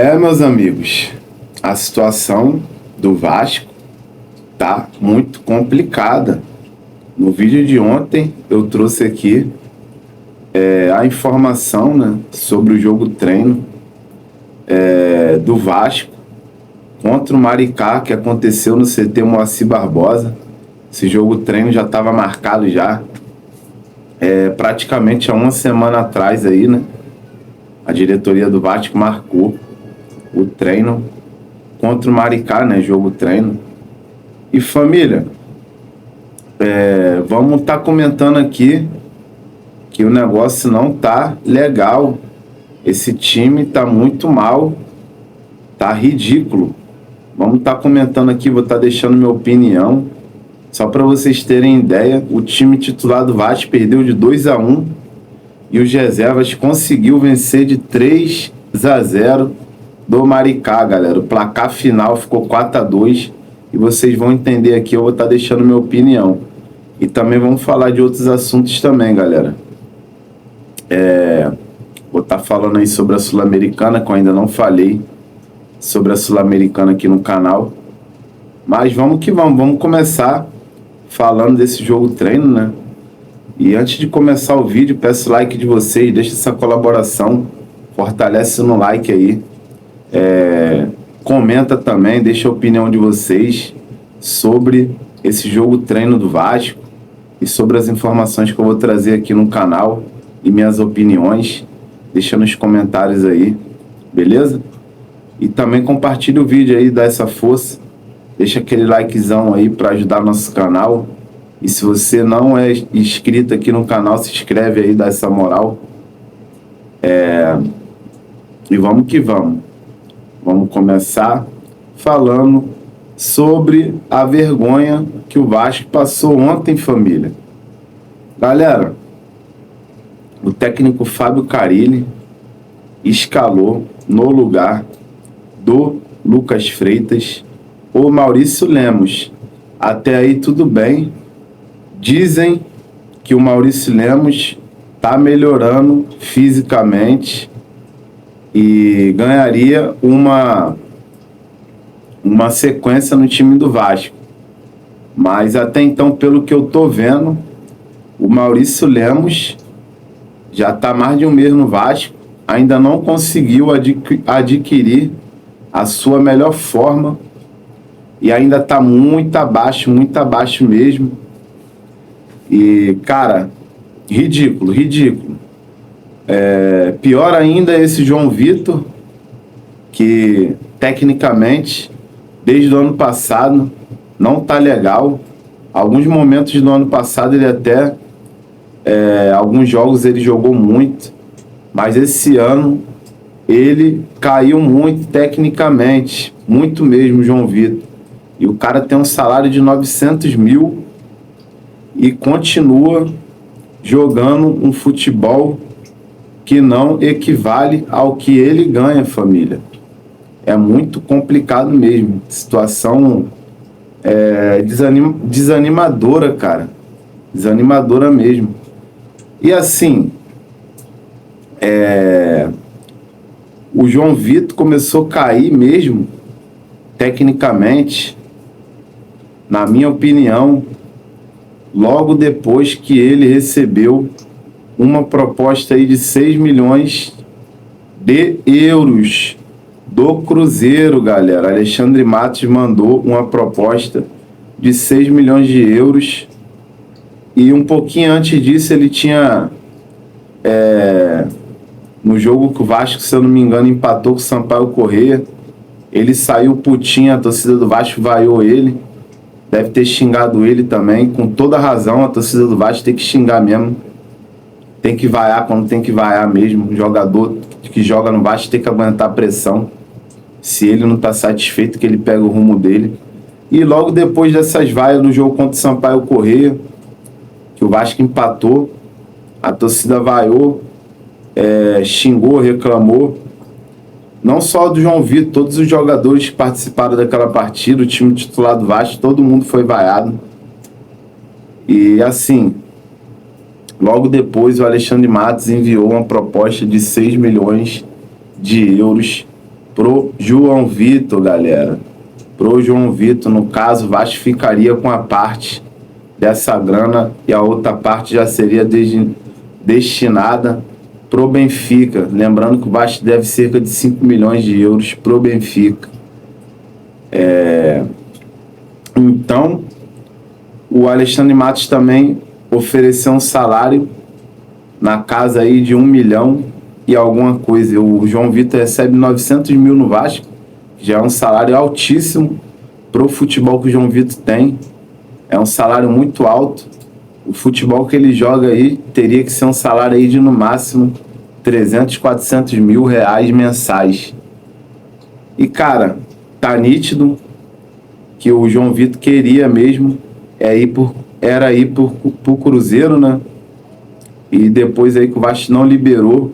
Meus amigos, a situação do Vasco tá muito complicada. No vídeo de ontem eu trouxe aqui a informação, né, sobre o jogo treino do Vasco contra o Maricá, que aconteceu no CT Moacir Barbosa. Esse jogo treino já estava marcado já praticamente há uma semana atrás aí, né? A diretoria do Vasco marcou o treino contra o Maricá, né? Jogo treino. E família, vamos estar comentando aqui que o negócio não tá legal. Esse time tá muito mal, tá ridículo. Vamos estar comentando aqui, vou estar deixando minha opinião. Só para vocês terem ideia, o time titular do Vasco perdeu de 2-1 e os reservas conseguiu vencer de 3-0 do Maricá, galera. O placar final ficou 4-2 e vocês vão entender aqui, eu vou estar deixando minha opinião. E também vamos falar de outros assuntos também, galera. Vou estar falando aí sobre a Sul-Americana, que eu ainda não falei sobre a Sul-Americana aqui no canal. Mas vamos que vamos começar falando desse jogo treino, né? E antes de começar o vídeo, peço o like de vocês, deixa essa colaboração, fortalece no like aí. Comenta também, deixa a opinião de vocês sobre esse jogo treino do Vasco e sobre as informações que eu vou trazer aqui no canal e minhas opiniões. Deixa nos comentários aí, beleza? E também compartilha o vídeo aí, dá essa força. Deixa aquele likezão aí para ajudar nosso canal. E se você não é inscrito aqui no canal, se inscreve aí, dá essa moral. E vamos que vamos. Vamos começar falando sobre a vergonha que o Vasco passou ontem, família. Galera, o técnico Fábio Carille escalou no lugar do Lucas Freitas o Maurício Lemos. Até aí tudo bem. Dizem que o Maurício Lemos está melhorando fisicamente e ganharia uma sequência no time do Vasco. Mas até então, pelo que eu tô vendo, o Maurício Lemos já está mais de um mês no Vasco, ainda não conseguiu adquirir a sua melhor forma e ainda está muito abaixo mesmo. E, cara, ridículo. Pior ainda esse João Vitor, que tecnicamente, desde o ano passado, não tá legal. Alguns momentos do ano passado ele até, alguns jogos ele jogou muito, mas esse ano ele caiu muito tecnicamente, muito mesmo, João Vitor. E o cara tem um salário de 900 mil e continua jogando um futebol que não equivale ao que ele ganha, família. É muito complicado mesmo. Situação desanimadora, cara. Desanimadora mesmo. E assim, o João Vitor começou a cair mesmo, tecnicamente, na minha opinião, logo depois que ele recebeu uma proposta aí de 6 milhões de euros do Cruzeiro, galera. Alexandre Matos mandou uma proposta de 6 milhões de euros e um pouquinho antes disso ele tinha no jogo que o Vasco, se eu não me engano, empatou com o Sampaio Corrêa, ele saiu putinho, a torcida do Vasco vaiou ele. Deve ter xingado ele também, com toda razão. A torcida do Vasco tem que xingar mesmo. Tem que vaiar quando tem que vaiar mesmo. O jogador que joga no Vasco tem que aguentar a pressão. Se ele não está satisfeito, que ele pega o rumo dele. E logo depois dessas vaias no jogo contra o Sampaio Corrêa, que o Vasco empatou, a torcida vaiou, xingou, reclamou. Não só do João Vitor, todos os jogadores que participaram daquela partida, o time titular do Vasco, todo mundo foi vaiado. E assim, logo depois o Alexandre Matos enviou uma proposta de 6 milhões de euros pro João Vitor, galera. Pro João Vitor, no caso, o Vasco ficaria com a parte dessa grana e a outra parte já seria destinada pro Benfica. Lembrando que o Vasco deve cerca de 5 milhões de euros pro Benfica. Então, o Alexandre Matos também ofereceu um salário na casa aí de 1 milhão e alguma coisa. O João Vitor recebe 900 mil no Vasco, que já é um salário altíssimo pro futebol que o João Vitor tem. É um salário muito alto. O futebol que ele joga aí teria que ser um salário aí de no máximo 300, 400 mil reais mensais. E cara, tá nítido que o João Vitor queria mesmo era ir pro Cruzeiro, né? E depois aí que o Vasco não liberou,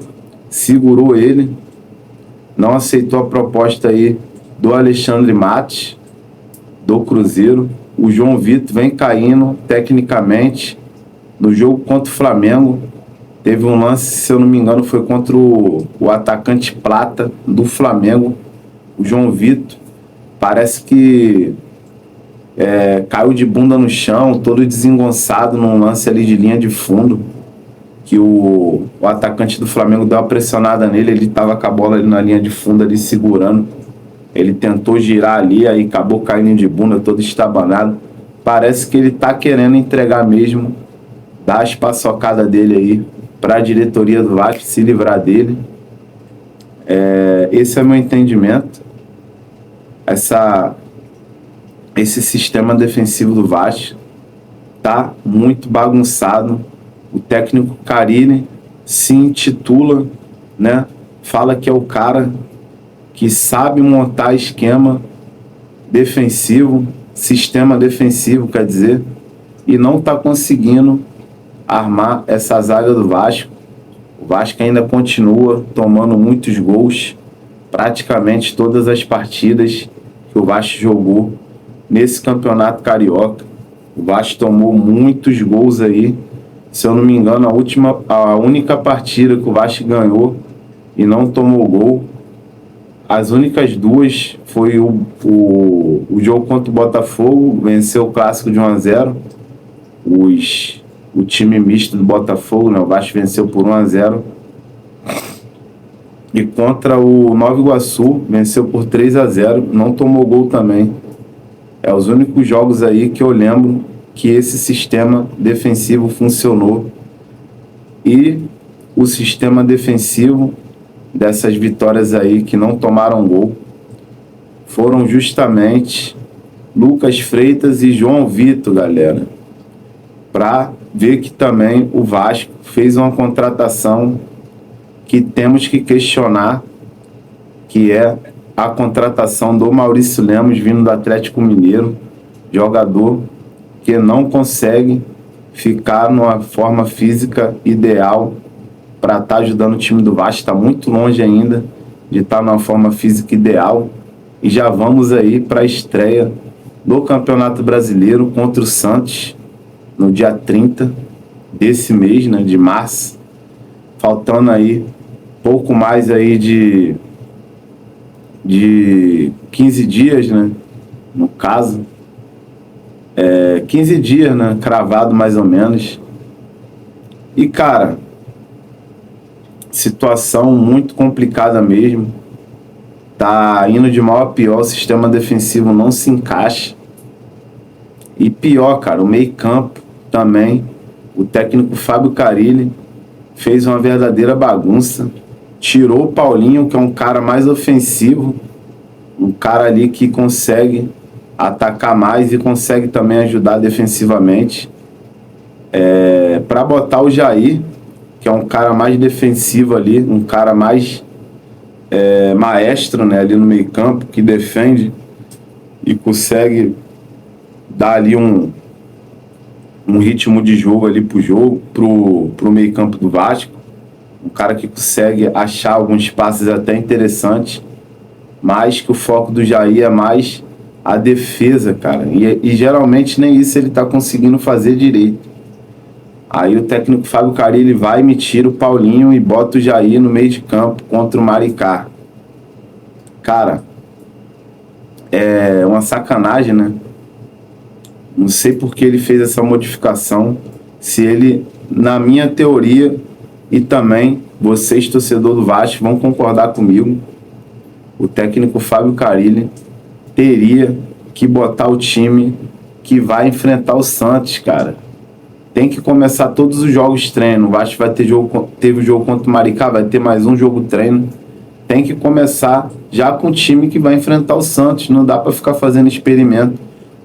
segurou ele, não aceitou a proposta aí do Alexandre Matos, do Cruzeiro. O João Vitor vem caindo tecnicamente. No jogo contra o Flamengo, teve um lance, se eu não me engano, foi contra o atacante Plata do Flamengo. O João Vitor parece que caiu de bunda no chão, todo desengonçado num lance ali de linha de fundo, que o atacante do Flamengo deu uma pressionada nele, ele estava com a bola ali na linha de fundo ali segurando. Ele tentou girar ali, aí acabou caindo de bunda, todo estabanado. Parece que ele tá querendo entregar mesmo, dar as paçocadas dele aí para a diretoria do Vasco se livrar dele. Esse é meu entendimento. Esse sistema defensivo do Vasco tá muito bagunçado. O técnico Carille se intitula, né? Fala que é o cara que sabe montar esquema defensivo, sistema defensivo, quer dizer, e não está conseguindo armar essa zaga do Vasco. O Vasco ainda continua tomando muitos gols, praticamente todas as partidas que o Vasco jogou nesse campeonato carioca. O Vasco tomou muitos gols aí. Se eu não me engano, a única partida que o Vasco ganhou e não tomou gol, as únicas duas foi o jogo contra o Botafogo, venceu o clássico de 1-0. O time misto do Botafogo, né? O Vasco venceu por 1-0. E contra o Nova Iguaçu, venceu por 3-0, não tomou gol também. É os únicos jogos aí que eu lembro que esse sistema defensivo funcionou. E o sistema defensivo dessas vitórias aí que não tomaram gol foram justamente Lucas Freitas e João Vitor, galera. Para ver que também o Vasco fez uma contratação que temos que questionar, que é a contratação do Maurício Lemos, vindo do Atlético Mineiro, jogador que não consegue ficar numa forma física ideal para estar ajudando o time do Vasco. Está muito longe ainda de estar numa forma física ideal. E já vamos aí para a estreia do Campeonato Brasileiro contra o Santos, no dia 30 desse mês, né, de março. Faltando aí pouco mais aí de 15 dias, né, no caso. 15 dias, né, cravado mais ou menos. E, cara, situação muito complicada mesmo. Tá indo de mal a pior, o sistema defensivo não se encaixa. E pior, cara, o meio-campo também. O técnico Fábio Carille fez uma verdadeira bagunça. Tirou o Paulinho, que é um cara mais ofensivo, um cara ali que consegue atacar mais e consegue também ajudar defensivamente. Para botar o Jair, que é um cara mais defensivo ali, um cara mais maestro, né, ali no meio campo, que defende e consegue dar ali um ritmo de jogo ali pro meio campo do Vasco. Um cara que consegue achar alguns passes até interessantes, mas que o foco do Jair é mais a defesa, cara. E geralmente nem isso ele tá conseguindo fazer direito. Aí o técnico Fábio Carille vai, me tira o Paulinho e bota o Jair no meio de campo contra o Maricá. Cara, é uma sacanagem, né? Não sei por que ele fez essa modificação. Se ele, na minha teoria, e também vocês, torcedor do Vasco, vão concordar comigo, o técnico Fábio Carille teria que botar o time que vai enfrentar o Santos, cara. Tem que começar todos os jogos treino. O Vasco vai ter jogo, teve o jogo contra o Maricá, vai ter mais um jogo treino. Tem que começar já com o time que vai enfrentar o Santos. Não dá para ficar fazendo experimento.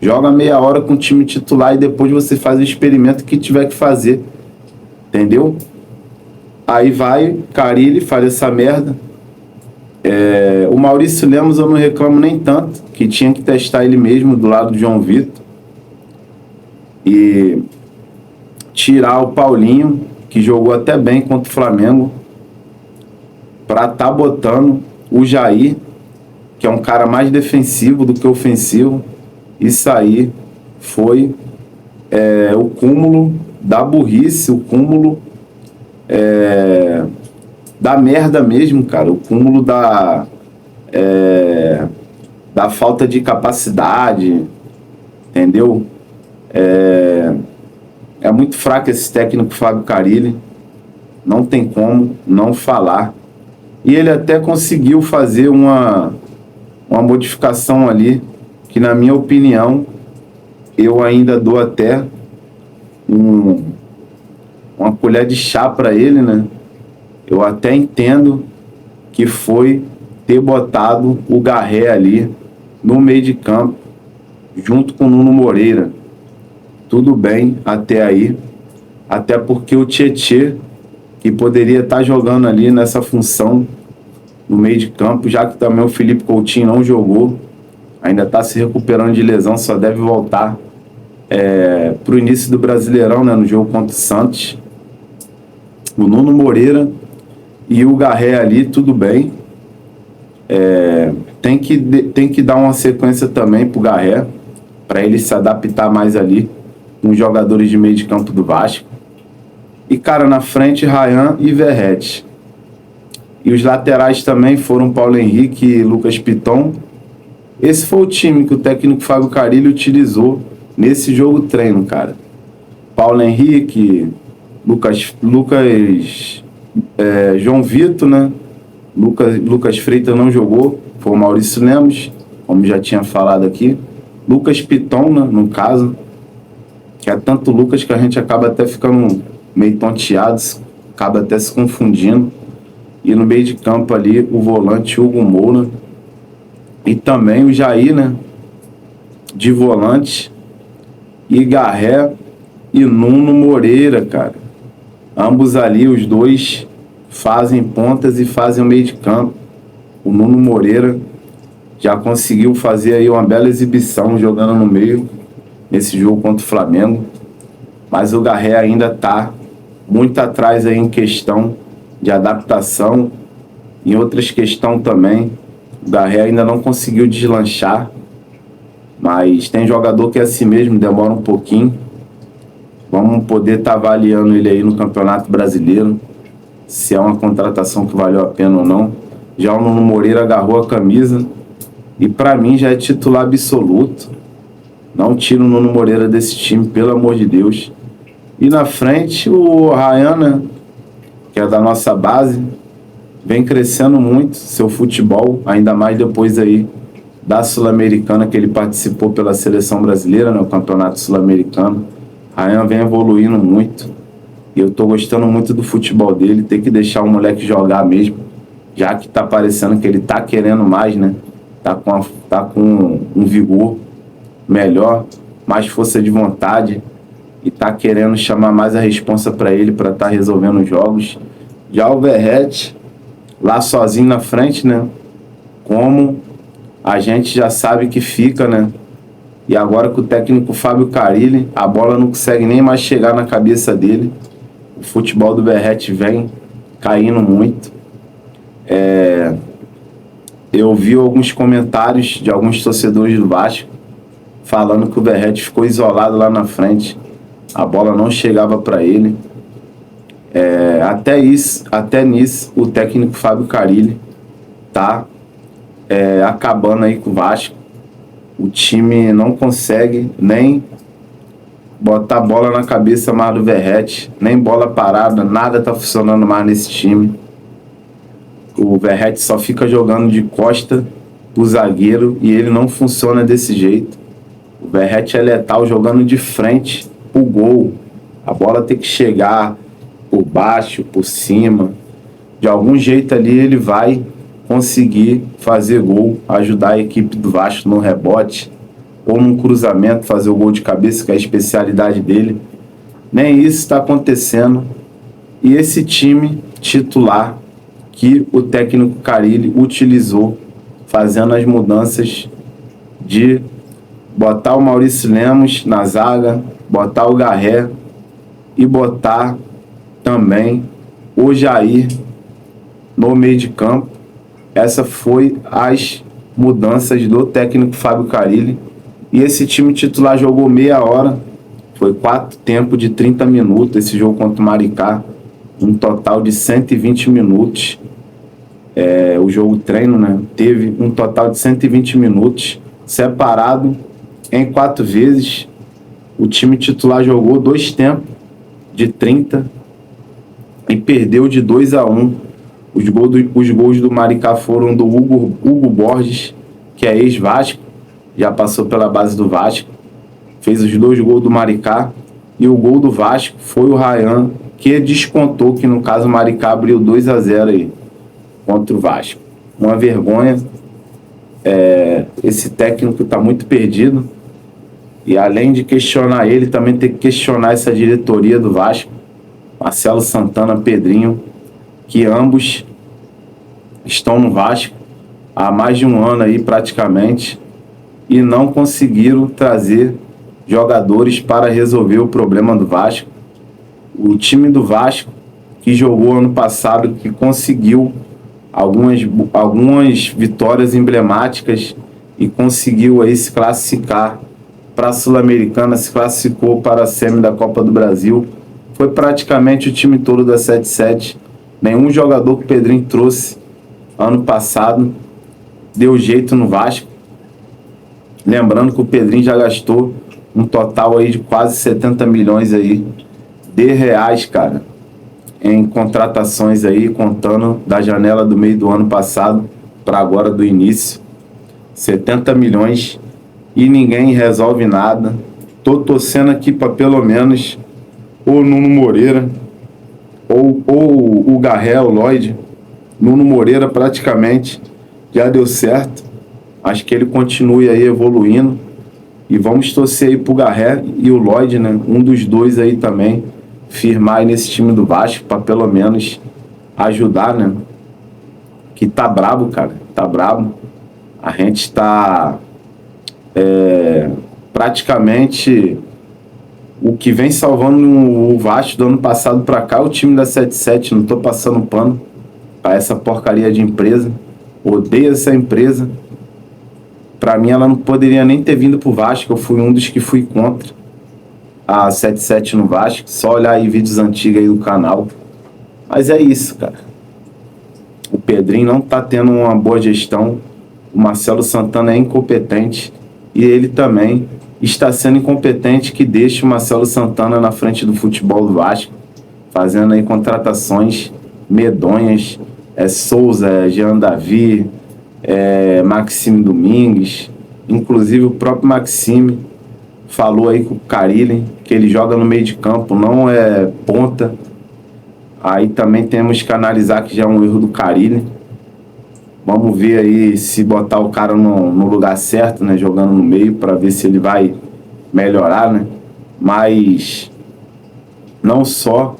Joga meia hora com o time titular e depois você faz o experimento que tiver que fazer. Entendeu? Aí vai, Carille faz essa merda. O Maurício Lemos eu não reclamo nem tanto, que tinha que testar ele mesmo do lado do João Vitor. E tirar o Paulinho, que jogou até bem contra o Flamengo, para tá botando o Jair, que é um cara mais defensivo do que ofensivo. Isso aí foi o cúmulo da burrice, o cúmulo da merda mesmo, cara. O cúmulo da falta de capacidade, entendeu? É muito fraco esse técnico Fábio Carille, não tem como não falar. E ele até conseguiu fazer uma modificação ali, que na minha opinião, eu ainda dou até uma colher de chá para ele, né? Eu até entendo que foi ter botado o Garré ali no meio de campo, junto com o Nuno Moreira. Tudo bem até aí, até porque o Tietê, que poderia estar jogando ali nessa função no meio de campo, já que também o Felipe Coutinho não jogou, ainda está se recuperando de lesão, só deve voltar para o início do Brasileirão, né, no jogo contra o Santos. O Nuno Moreira e o Garré ali, tudo bem. Tem que dar uma sequência também pro Garré, para ele se adaptar mais ali com os jogadores de meio de campo do Vasco. E, cara, na frente, Ryan e Verratti. E os laterais também foram Paulo Henrique e Lucas Piton. Esse foi o time que o técnico Fábio Carille utilizou nesse jogo treino, cara. Paulo Henrique, João Vitor, né? Lucas Freitas não jogou, foi o Maurício Lemos, como já tinha falado aqui. Lucas Piton, né, no caso, que é tanto Lucas que a gente acaba até ficando meio tonteado, acaba até se confundindo. E no meio de campo ali, o volante Hugo Moura. E também o Jair, né? De volante. E Garré e Nuno Moreira, cara. Ambos ali, os dois, fazem pontas e fazem o meio de campo. O Nuno Moreira já conseguiu fazer aí uma bela exibição jogando no meio nesse jogo contra o Flamengo. Mas o Garré ainda está muito atrás aí em questão de adaptação. Em outras questões também, o Garré ainda não conseguiu deslanchar. Mas tem jogador que é assim mesmo, demora um pouquinho. Vamos poder estar avaliando ele aí no Campeonato Brasileiro, se é uma contratação que valeu a pena ou não. Já o Nuno Moreira agarrou a camisa e para mim já é titular absoluto. Não tira o Nuno Moreira desse time, pelo amor de Deus. E na frente o Ryan, né, que é da nossa base, vem crescendo muito seu futebol, ainda mais depois aí da Sul-Americana, que ele participou pela seleção brasileira, né, o Campeonato Sul-Americano. Ryan vem evoluindo muito e eu tô gostando muito do futebol dele. Tem que deixar o moleque jogar mesmo, já que tá parecendo que ele tá querendo mais, né? Tá com um vigor melhor, mais força de vontade e tá querendo chamar mais a responsa para ele, para tá resolvendo os jogos. Já o Verratti lá sozinho na frente, né? Como a gente já sabe que fica, né? E agora com o técnico Fábio Carille, a bola não consegue nem mais chegar na cabeça dele. O futebol do Verratti vem caindo muito. Eu vi alguns comentários de alguns torcedores do Vasco falando que o Verratti ficou isolado lá na frente. A bola não chegava para ele. Até nisso, o técnico Fábio Carille tá acabando aí com o Vasco. O time não consegue nem botar bola na cabeça mais do Verratti, nem bola parada, nada tá funcionando mais nesse time. O Verratti só fica jogando de costa pro zagueiro e ele não funciona desse jeito. O Verratti é letal jogando de frente pro gol. A bola tem que chegar por baixo, por cima. De algum jeito ali ele vai conseguir fazer gol, ajudar a equipe do Vasco no rebote ou num cruzamento, fazer o gol de cabeça, que é a especialidade dele. Nem isso está acontecendo. E esse time titular que o técnico Carille utilizou, fazendo as mudanças de botar o Maurício Lemos na zaga, botar o Garré e botar também o Jair no meio de campo. Essa foi as mudanças do técnico Fábio Carille. E esse time titular jogou meia hora. Foi 4 tempos de 30 minutos esse jogo contra o Maricá. Um total de 120 minutos. O jogo treino, né? Teve um total de 120 minutos. Separado em 4 vezes. O time titular jogou 2 tempos de 30 e perdeu de 2-1. Os gols do Maricá foram do Hugo Borges, que é ex-Vasco, já passou pela base do Vasco, fez os 2 gols do Maricá, e o gol do Vasco foi o Ryan, que descontou, que no caso o Maricá abriu 2-0 aí contra o Vasco. Uma vergonha. Esse técnico está muito perdido, e além de questionar ele, também tem que questionar essa diretoria do Vasco, Marcelo Santana, Pedrinho, que ambos estão no Vasco há mais de um ano aí praticamente e não conseguiram trazer jogadores para resolver o problema do Vasco. O time do Vasco, que jogou ano passado, que conseguiu algumas vitórias emblemáticas e conseguiu aí se classificar para a Sul-Americana, se classificou para a semi da Copa do Brasil, foi praticamente o time todo da 77. Nenhum jogador que o Pedrinho trouxe ano passado deu jeito no Vasco. Lembrando que o Pedrinho já gastou um total aí de quase 70 milhões aí de reais, cara, em contratações aí, contando da janela do meio do ano passado para agora do início. 70 milhões e ninguém resolve nada. Tô torcendo aqui para pelo menos o Nuno Moreira ou o Garré, o Lloyd. Nuno Moreira praticamente já deu certo. Acho que ele continue aí evoluindo. E vamos torcer aí pro Garré e o Lloyd, né? Um dos dois aí também firmar aí nesse time do Vasco para pelo menos ajudar, né? Que tá brabo, cara. Tá brabo. A gente tá praticamente o que vem salvando o Vasco do ano passado para cá, o time da 77. Não tô passando pano para essa porcaria de empresa. Odeio essa empresa. Para mim, ela não poderia nem ter vindo pro Vasco. Eu fui um dos que fui contra a 77 no Vasco. Só olhar aí vídeos antigos aí do canal. Mas é isso, cara. O Pedrinho não tá tendo uma boa gestão. O Marcelo Santana é incompetente. E ele também está sendo incompetente, que deixa o Marcelo Santana na frente do futebol do Vasco, fazendo aí contratações medonhas. Souza, Jean Davi, Maxime Domingues. Inclusive o próprio Maxime falou aí com o Carille que ele joga no meio de campo, não é ponta. Aí também temos que analisar que já é um erro do Carille. Vamos ver aí se botar o cara no lugar certo, né, jogando no meio, para ver se ele vai melhorar, né? Mas não só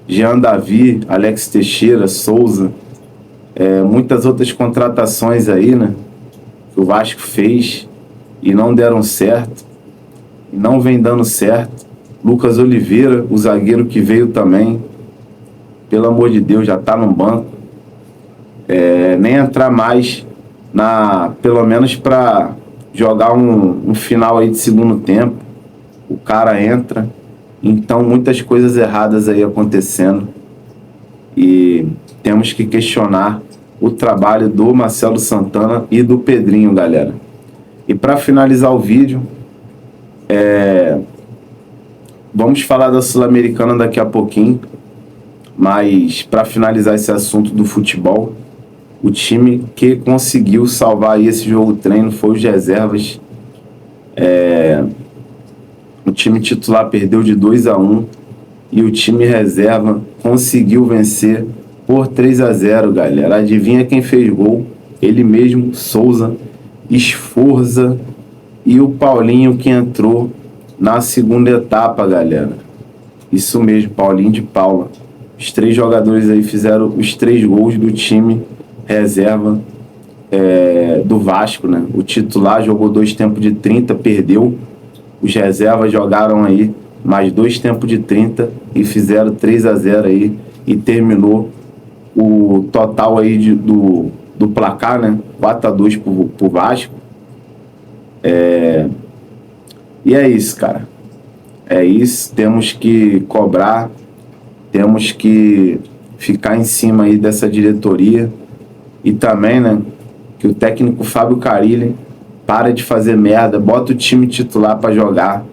Jean Davi, Alex Teixeira, Souza, muitas outras contratações aí, né, que o Vasco fez e não deram certo, e não vem dando certo. Lucas Oliveira, o zagueiro que veio também, pelo amor de Deus, já tá no banco. Nem entrar mais pelo menos para jogar um final aí de segundo tempo. O cara entra. Então muitas coisas erradas aí acontecendo e temos que questionar o trabalho do Marcelo Santana e do Pedrinho, galera. E para finalizar o vídeo, vamos falar da Sul-Americana daqui a pouquinho, mas para finalizar esse assunto do futebol, o time que conseguiu salvar aí esse jogo treino foi os reservas. O time titular perdeu de 2-1 e o time reserva conseguiu vencer por 3-0, galera. Adivinha quem fez gol? Ele mesmo, Souza, Esforza e o Paulinho, que entrou na segunda etapa, galera. Isso mesmo, Paulinho de Paula. Os 3 jogadores aí fizeram os 3 gols do time reserva do Vasco, né? O titular jogou 2 tempos de 30, perdeu. Os reservas jogaram aí mais 2 tempos de 30 e fizeram 3-0 aí e terminou o total aí do placar, né? 4-2 pro Vasco. E é isso, cara. É isso, temos que cobrar, temos que ficar em cima aí dessa diretoria e também, né, que o técnico Fábio Carille para de fazer merda, bota o time titular para jogar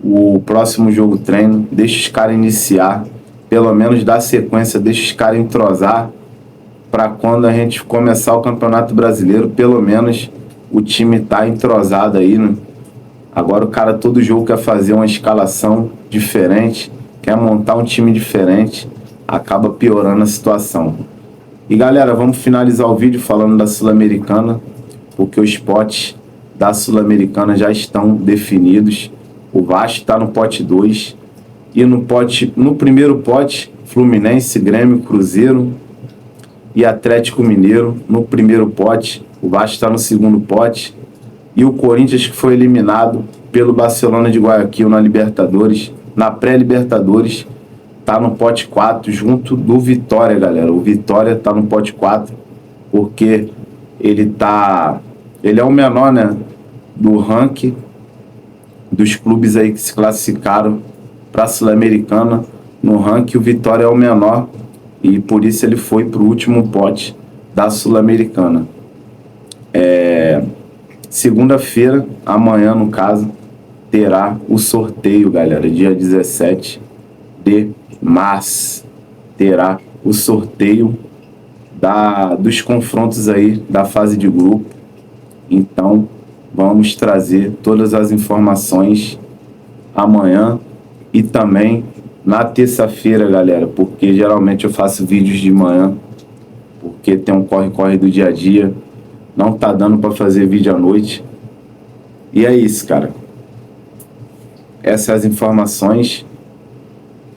o próximo jogo treino, deixa os caras iniciar, pelo menos dá sequência, deixa os caras entrosar para quando a gente começar o Campeonato Brasileiro, pelo menos o time tá entrosado aí, né? Agora o cara todo jogo quer fazer uma escalação diferente, quer montar um time diferente, acaba piorando a situação. E galera, vamos finalizar o vídeo falando da Sul-Americana, porque os potes da Sul-Americana já estão definidos. O Vasco está no pote 2 e no primeiro pote, Fluminense, Grêmio, Cruzeiro e Atlético Mineiro. No primeiro pote, o Vasco está no segundo pote. E o Corinthians, que foi eliminado pelo Barcelona de Guayaquil na Libertadores, na pré-Libertadores, tá no pote 4, junto do Vitória, galera. O Vitória tá no pote 4, porque ele é o menor, né, do ranking dos clubes aí que se classificaram para a Sul-Americana. No ranking, o Vitória é o menor e por isso ele foi pro último pote da Sul-Americana. Segunda-feira, amanhã no caso, terá o sorteio, galera. Dia 17 de março terá o sorteio dos confrontos aí da fase de grupo. Então vamos trazer todas as informações amanhã e também na terça-feira, galera, porque geralmente eu faço vídeos de manhã, porque tem um corre-corre do dia a dia. Não tá dando para fazer vídeo à noite. E é isso, cara. Essas são as informações.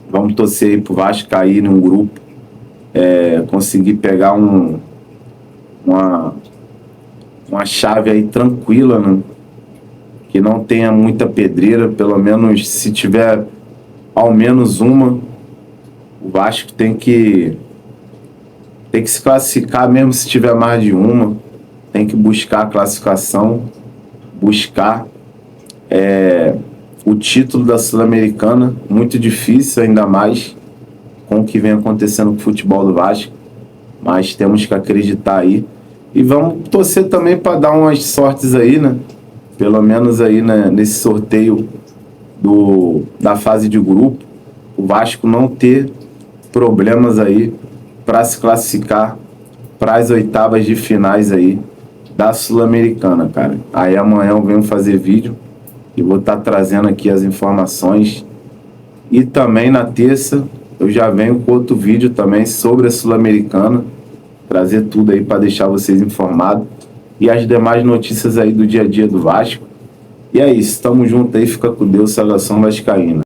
Vamos torcer aí pro Vasco cair num grupo. Conseguir pegar uma chave aí tranquila, né? Que não tenha muita pedreira. Pelo menos se tiver ao menos uma, o Vasco tem que se classificar, mesmo se tiver mais de uma. Tem que buscar a classificação, buscar o título da Sul-Americana, muito difícil, ainda mais com o que vem acontecendo com o futebol do Vasco, mas temos que acreditar aí. E vamos torcer também para dar umas sortes aí, né? Pelo menos aí, né, nesse sorteio da fase de grupo, o Vasco não ter problemas aí para se classificar para as oitavas de finais aí da Sul-Americana, cara. Aí amanhã eu venho fazer vídeo e vou estar trazendo aqui as informações. E também na terça eu já venho com outro vídeo também sobre a Sul-Americana, trazer tudo aí para deixar vocês informados e as demais notícias aí do dia a dia do Vasco. E é isso, tamo junto aí, fica com Deus, saudação vascaína.